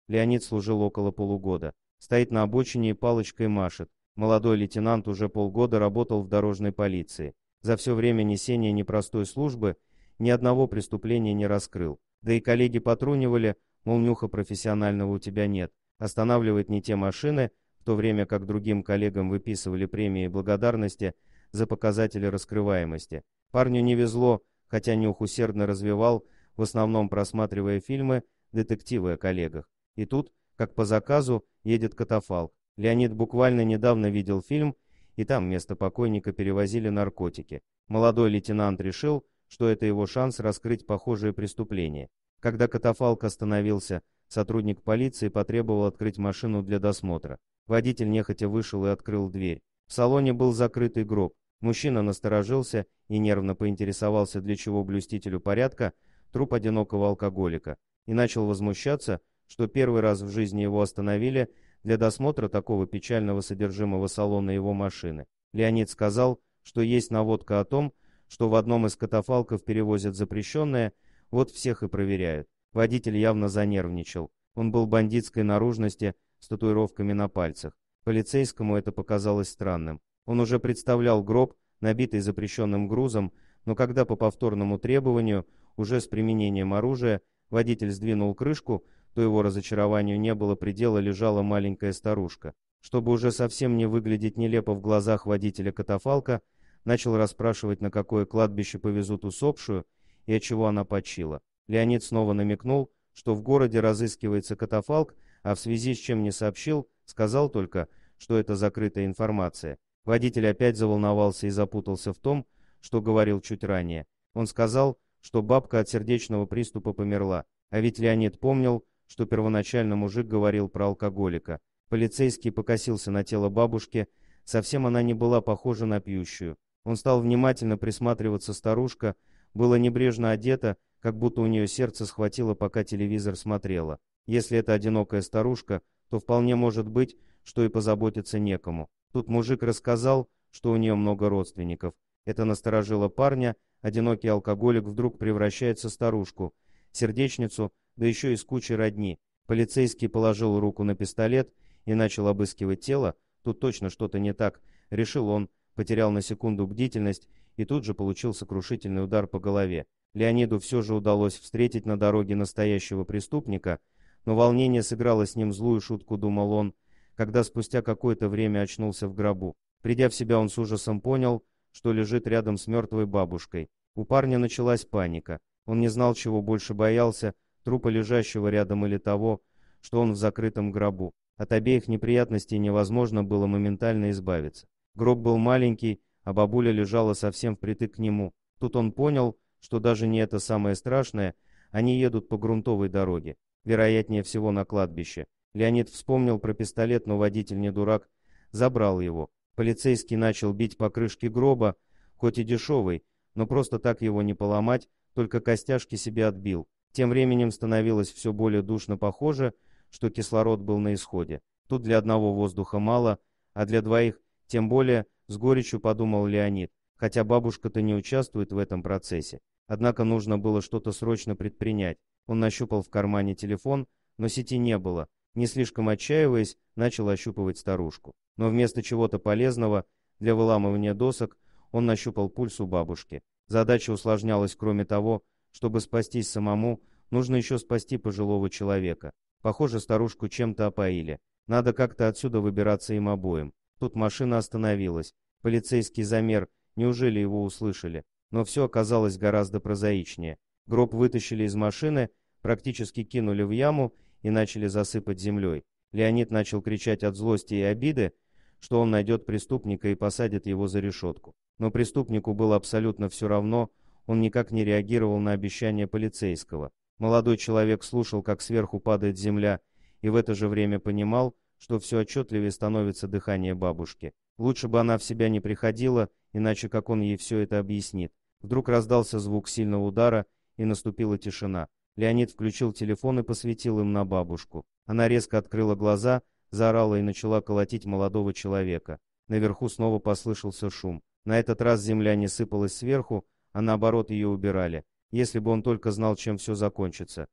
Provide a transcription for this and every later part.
Леонид служил около полугода. Стоит на обочине и палочкой машет. Молодой лейтенант уже полгода работал в дорожной полиции. За все время несения непростой службы ни одного преступления не раскрыл. Да и коллеги потрунивали, мол, нюха профессионального у тебя нет. Останавливает не те машины, в то время как другим коллегам выписывали премии благодарности за показатели раскрываемости. Парню не везло, хотя нюх усердно развивал, в основном просматривая фильмы, детективы о коллегах. И тут, как по заказу, едет катафалк. Леонид буквально недавно видел фильм, и там вместо покойника перевозили наркотики. Молодой лейтенант решил, что это его шанс раскрыть похожие преступления. Когда катафалк остановился, сотрудник полиции потребовал открыть машину для досмотра. Водитель нехотя вышел и открыл дверь. В салоне был закрытый гроб. Мужчина насторожился и нервно поинтересовался, для чего блюстителю порядка труп одинокого алкоголика, и начал возмущаться, что первый раз в жизни его остановили для досмотра такого печального содержимого салона его машины. Леонид сказал, что есть наводка о том, что в одном из катафалков перевозят запрещенное, вот всех и проверяют. Водитель явно занервничал. Он был бандитской наружности с татуировками на пальцах. Полицейскому это показалось странным. Он уже представлял гроб, набитый запрещенным грузом, но когда по повторному требованию, уже с применением оружия, водитель сдвинул крышку, то его разочарованию не было предела, лежала маленькая старушка. Чтобы уже совсем не выглядеть нелепо в глазах водителя катафалка, начал расспрашивать, на какое кладбище повезут усопшую и от чего она почила. Леонид снова намекнул, что в городе разыскивается катафалк, а в связи с чем не сообщил, сказал только, что это закрытая информация. Водитель опять заволновался и запутался в том, что говорил чуть ранее. Он сказал, что бабка от сердечного приступа померла, а ведь Леонид помнил, что первоначально мужик говорил про алкоголика. Полицейский покосился на тело бабушки, совсем она не была похожа на пьющую. Он стал внимательно присматриваться, старушка была небрежно одета, как будто у нее сердце схватило, пока телевизор смотрела. Если это одинокая старушка, то вполне может быть, что и позаботиться некому. Тут мужик рассказал, что у нее много родственников. Это насторожило парня, одинокий алкоголик вдруг превращается в старушку, сердечницу, да еще и с кучей родни. Полицейский положил руку на пистолет и начал обыскивать тело. Тут точно что-то не так, решил он, потерял на секунду бдительность и тут же получил сокрушительный удар по голове. Леониду все же удалось встретить на дороге настоящего преступника, но волнение сыграло с ним злую шутку, думал он, когда спустя какое-то время очнулся в гробу. Придя в себя, он с ужасом понял, что лежит рядом с мертвой бабушкой. У парня началась паника. Он не знал, чего больше боялся, трупа лежащего рядом или того, что он в закрытом гробу. От обеих неприятностей невозможно было моментально избавиться. Гроб был маленький, а бабуля лежала совсем впритык к нему. Тут он понял, что даже не это самое страшное, они едут по грунтовой дороге, вероятнее всего на кладбище. Леонид вспомнил про пистолет, но водитель не дурак, забрал его. Полицейский начал бить по крышке гроба, хоть и дешевый, но просто так его не поломать, только костяшки себе отбил. Тем временем становилось все более душно, похоже, что кислород был на исходе. Тут для одного воздуха мало, а для двоих, тем более, с горечью подумал Леонид, хотя бабушка-то не участвует в этом процессе. Однако нужно было что-то срочно предпринять. Он нащупал в кармане телефон, но сети не было. Не слишком отчаиваясь, начал ощупывать старушку. Но вместо чего-то полезного для выламывания досок он нащупал пульс у бабушки. Задача усложнялась, кроме того, чтобы спастись самому, нужно еще спасти пожилого человека. Похоже, старушку чем-то опоили. Надо как-то отсюда выбираться им обоим. Тут машина остановилась. Полицейский замер, неужели его услышали? Но все оказалось гораздо прозаичнее. Гроб вытащили из машины, практически кинули в яму и начали засыпать землей. Леонид начал кричать от злости и обиды, что он найдет преступника и посадит его за решетку. Но преступнику было абсолютно все равно, он никак не реагировал на обещание полицейского. Молодой человек слушал, как сверху падает земля, и в это же время понимал, что все отчетливее становится дыхание бабушки. Лучше бы она в себя не приходила, иначе как он ей все это объяснит. Вдруг раздался звук сильного удара, и наступила тишина. Леонид включил телефон и посветил им на бабушку. Она резко открыла глаза, заорала и начала колотить молодого человека. Наверху снова послышался шум. На этот раз земля не сыпалась сверху, а наоборот ее убирали. Если бы он только знал, чем все закончится.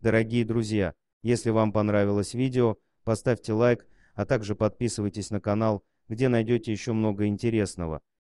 Дорогие друзья, Если вам понравилось видео, поставьте лайк, а также подписывайтесь на канал, где найдете еще много интересного.